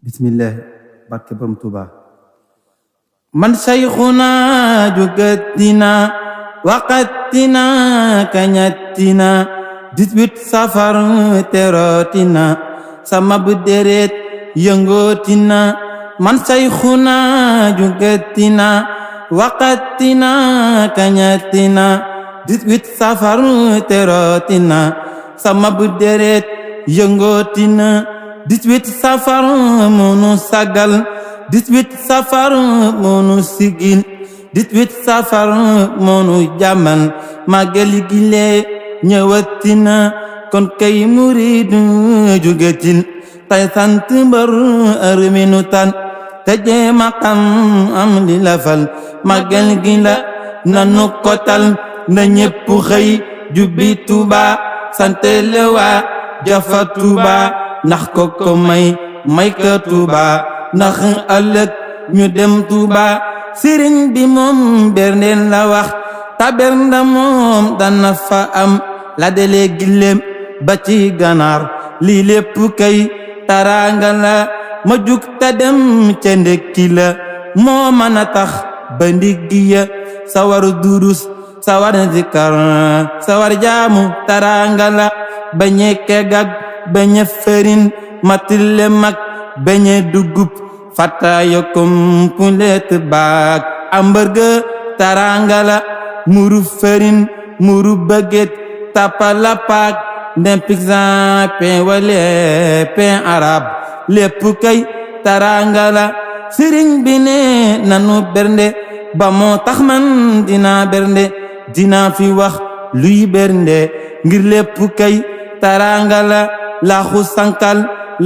bismillah barke borom Tuuba man sayxuna jugatina waqatina kañatina 18 safar terotina sama bu deret yëngootina man sayxuna jugatina waqatina kañatina 18 safar terotina sama bu deret yëngootina 18 safar moonu sagal 18 safar moonu sigil 18 safar moonu jàmmal màggali gile ñëwatina kon kay muridu jugatil tay sant mbër arminu tan te jéema xam am li la fal màggal gi la nanu kotal na ñépp xëy jubbi Tuuba sante le waa jafa Tuuba ndax ko may ka Tuuba ndax ëllëg ñu dem Tuuba sëriñ bi moom berndeel la wax tabernda moom dana fa am la delee giléem ba ci ganaar lii lépp kay taraanga la ma jug ta dem ca ndekki la moo mën a tax ba ndiggi ya sawar durus sawar zikar sawar jaamu taraanga la bañe kegag bañe fërin matille mag bañe dugub fataaya komplet baak ambarga taraanga la muru fërin muru baguette tapalapaak ndem pizza pain wale pain arabe lépp kay taraanga la sëriñ bi ne nanu bernde ba moo tax man dinaa bernde dinaa fi wax luy bernde ngir lépp kay taraanga la laaxu sankal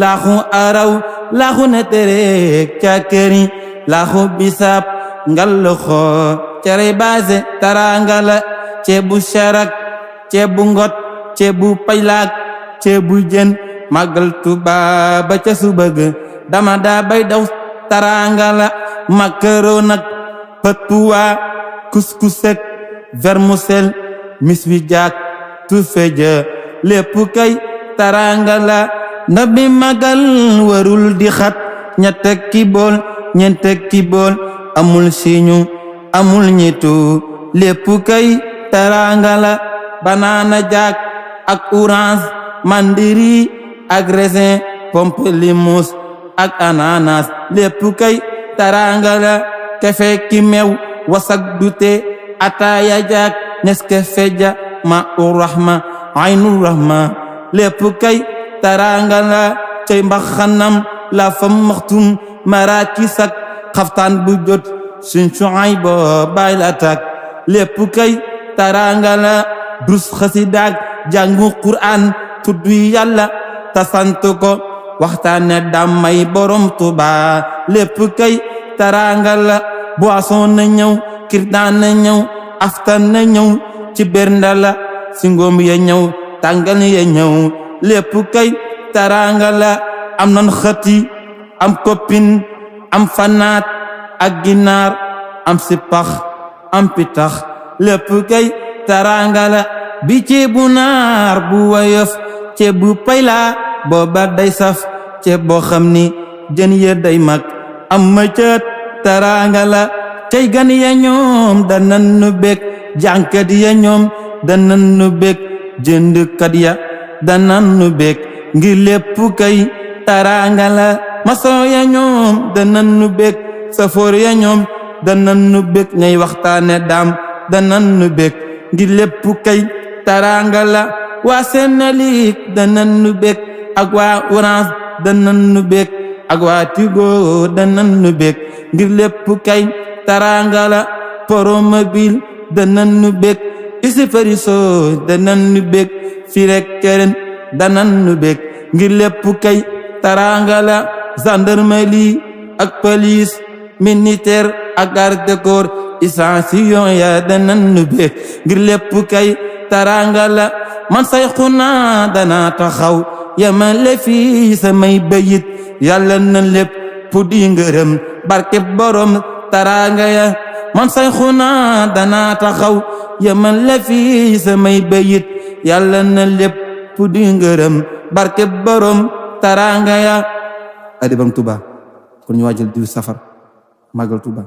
laaxu araw laaxu netereek cakeri laaxu bisaab ngal loxo cere baase taraanga la ceebu sarak ceebu ngot ceebu paylaak ceebu jën màggal Tuuba ba ca subëg dama daa bay daw taraanga la macaroni ak pëtuwa kuskusek vermicelle miswi jaak tufeja lépp kay taraanga la ndabi magal warul di xat ñette ki bool ñeente ki bool amul siñu amul ñitu lépp kay taraanga la banana jaak ak orange mandiri ak raisin pamplemousse ak ananas lépp kay taraanga la kafe ki meew wasak dute ataaya jaak Nescafé ja ma urahma aynur rahma lépp kay taraanga la cay mbaxanam la fam maxtum maraaki sak xaftaan bu jot suñ suay bo bay la tak lépp kay taraanga la dus xasidaak jàngu Qur'an tuddu Yàlla ta sant ko waxtaane damay borom Tuuba lépp kay taraanga la boisson na ñëw kirdaan na ñëw aftan na ñëw ci bernda la singoom ya ñëw tàngal ya ñëw lépp kay taraanga la am nan xati am koppin am fanaat ak ginaar am sipax am pitax lépp kay taraanga la bi ceebu naar bu woyof ceebu payla booba day saf ceeb boo xam ni jën ya day mag am ma cët taraanga la cay gan ya ñoom danan nu bég jànkat ya ñoom danan nu bég jëndkat ya danan nu bég ngir lépp kay taraanga la maçon ya ñoom danan nu bég safoor ya ñoom danan nu bég ñay waxtaane daam danan nu bég ngir lépp kay taraanga la waa Senelec danan nu bég ak waa Orange danan nu bég ak waa Tigo danan nu bég ngir lépp kay taraanga la Promobile danan nu bég isi fariso danan nu bég firek keren danan nu bég ngir lépp kay taraanga la gendarmerie ak police militaire ak garde du corps station ya danan nu bég ngir lépp kay taraanga la man sayxuna dana taxaw yamale fi samay bayit yàlla na lépp di ngërëm barke borom taraanga ya man sayxuna dana taxaw yamale fi samay bayit yàlla na lépp di ngërëm barke borom taraanga ya adi borom Touba kon ñu waajal 18 safar màggal Touba